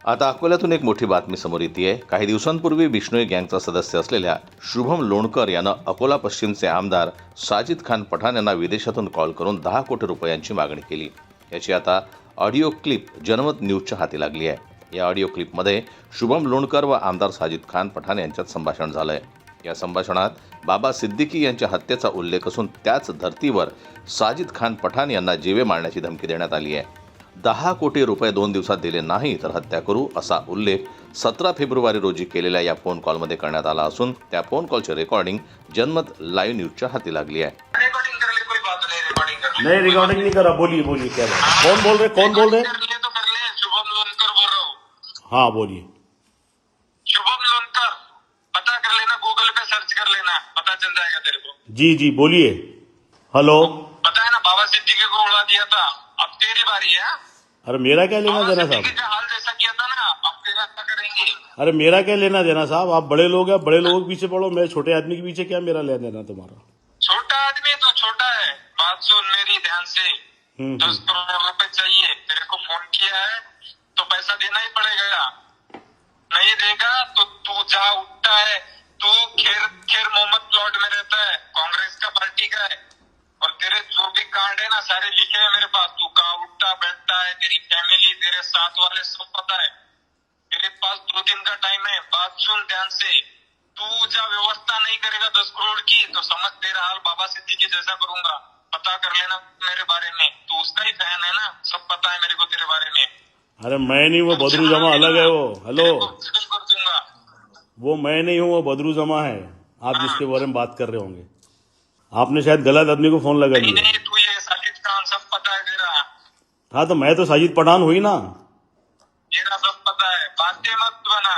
आता अकोल्यातून एक मोठी बातमी समोर येते. काही दिवसांपूर्वी बिश्नोई गँगचा सदस्य असलेल्या शुभम लोणकर यानं अकोला पश्चिमचे आमदार साजिद खान पठाण यांना विदेशातून कॉल करून 10 कोटी रुपयांची मागणी केली. याची आता ऑडिओ क्लिप जनमत न्यूजच्या हाती लागली आहे. या ऑडिओ क्लिपमध्ये शुभम लोणकर व आमदार साजिद खान पठाण यांच्यात संभाषण झालंय. या संभाषणात बाबा सिद्दीकी यांच्या हत्येचा उल्लेख असून त्याच धर्तीवर साजिद खान पठाण यांना जीवे मारण्याची धमकी देण्यात आली आहे. 10 कोटी रुपये 2 दिवसात दिले नाही तर हत्या करू असा उल्लेख 17 फेब्रुवारी रोजी केलेल्या या फोन कॉलमध्ये करण्यात आला असून त्या फोन कॉलची रेकॉर्डिंग जनमत लाईव्ह न्यूजच्या हाती लागली आहे. नहीं रिकॉर्डिंग नहीं करा. बोलिए बोलिए क्या बात है? कौन बोल रहे? शुभम लोनकर बोल रहा हूँ. हाँ बोलिए. शुभम लोनकर पता कर लेना, गूगल पे सर्च कर लेना, पता चल जाएगा तेरे को. जी जी बोलिए. हेलो. पता है ना, बाबा सिद्दीकी को उड़ा दिया था, अब तेरी बारी है. अरे मेरा क्या लेना देना साहब? सिद्दीकी का हाल जैसा किया था ना, अब तेरा क्या करेंगे. अरे मेरा क्या लेना देना साहब? आप बड़े लोग हैं, बड़े लोगों के पीछे पड़ो. मैं छोटे आदमी के पीछे क्या मेरा लेना देना तुम्हारा? छोटा आदमी तो छोटा है. बात सुन मेरी ध्यान से. 10 करोड़ रुपए चाहिए, तेरे को फोन किया है तो पैसा देना ही पड़ेगा. नहीं देगा तो तू जहाँ उठता है, तू खेर मोहम्मद प्लॉट में रहता है, कांग्रेस का पार्टी का है, और तेरे जो भी कांड है ना सारे लिखे हैं मेरे पास. तू कहाँ उठता बैठता है, तेरी फैमिली, तेरे साथ वाले सब पता है. तेरे पास 2 दिन का टाइम है. बात सुन ध्यान से. तू जब व्यवस्था नहीं करेगा 10 करोड़ की तो समझ तेरा हाल बाबा सिद्दीकी जैसा करूंगा. पता कर लेना मेरे बारे में. तू उसका ही फैन है ना, सब पता है मेरे को तेरे बारे में. अरे मैं नहीं, वो बदरू जमा अलग है वो. हेलो. कर दूंगा. वो मैं नहीं हूँ, वो बदरू जमा है. आप जिसके बारे में बात कर रहे होंगे, आपने शायद गलत आदमी को फोन लगा नहीं दिया. नहीं, तू ये साजिद खान सब पता है तेरा. हाँ तो मैं तो साजिद पठान हुई ना. तेरा सब पता है, बातें मत बना.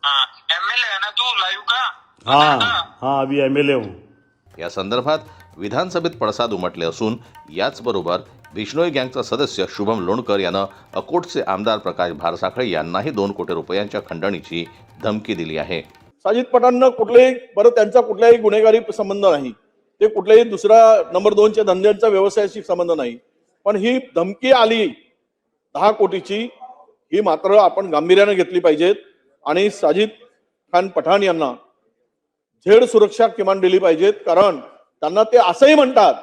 हाँ, एमएलए है ना तू लाइव का. हाँ हाँ अभी एमएलए हूँ. या संदर्भात विधानसभेत पडसाद उमटले असून याचबरोबर बिश्नोई गँगचा सदस्य शुभम लोणकर यानं अकोटचे आमदार प्रकाश भारसाखळे यांनाही 2 कोटी रुपयांच्या खंडणीची धमकी दिली आहे. साजिद पठाणनं त्यांचा कुठल्याही गुन्हेगारी संबंध नाही. ते कुठल्याही दुसरा नंबर 2च्या धंद्यांचा व्यवसायाशी संबंध नाही. पण ही धमकी आली 10 कोटीची, ही मात्र आपण गांभीर्याने घेतली पाहिजेत आणि साजिद खान पठाण यांना झेड सुरक्षा किमान दिली पाहिजेत. कारण त्यांना ते असंही म्हणतात,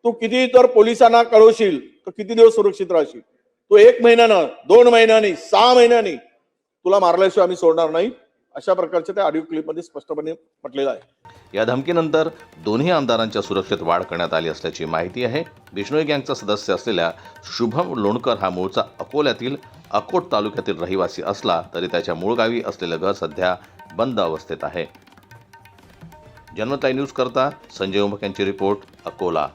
तू किती तर पोलिसांना कळवशील तर किती दिवस सुरक्षित राहशील. तू 1 महिन्यानं, 2 महिन्यांनी, 6 महिन्यांनी तुला मारल्याशिवाय आम्ही सोडणार नाही. अशा प्रकारच्या त्या ऑडिओ क्लिपमध्ये स्पष्टपणे म्हटलेलं आहे. या धमकीनंतर दोन्ही आमदारांच्या सुरक्षेत वाढ करण्यात आली असल्याची माहिती आहे. बिश्नोई गँगचा सदस्य असलेल्या शुभम लोणकर हा मूळचा अकोल्यातील अकोट तालुक्यातील रहिवासी असला तरी त्याच्या मूळ गावी असलेलं घर सध्या बंद अवस्थेत आहे. जनमत न्यूज करता संजय उमक यांची रिपोर्ट, अकोला.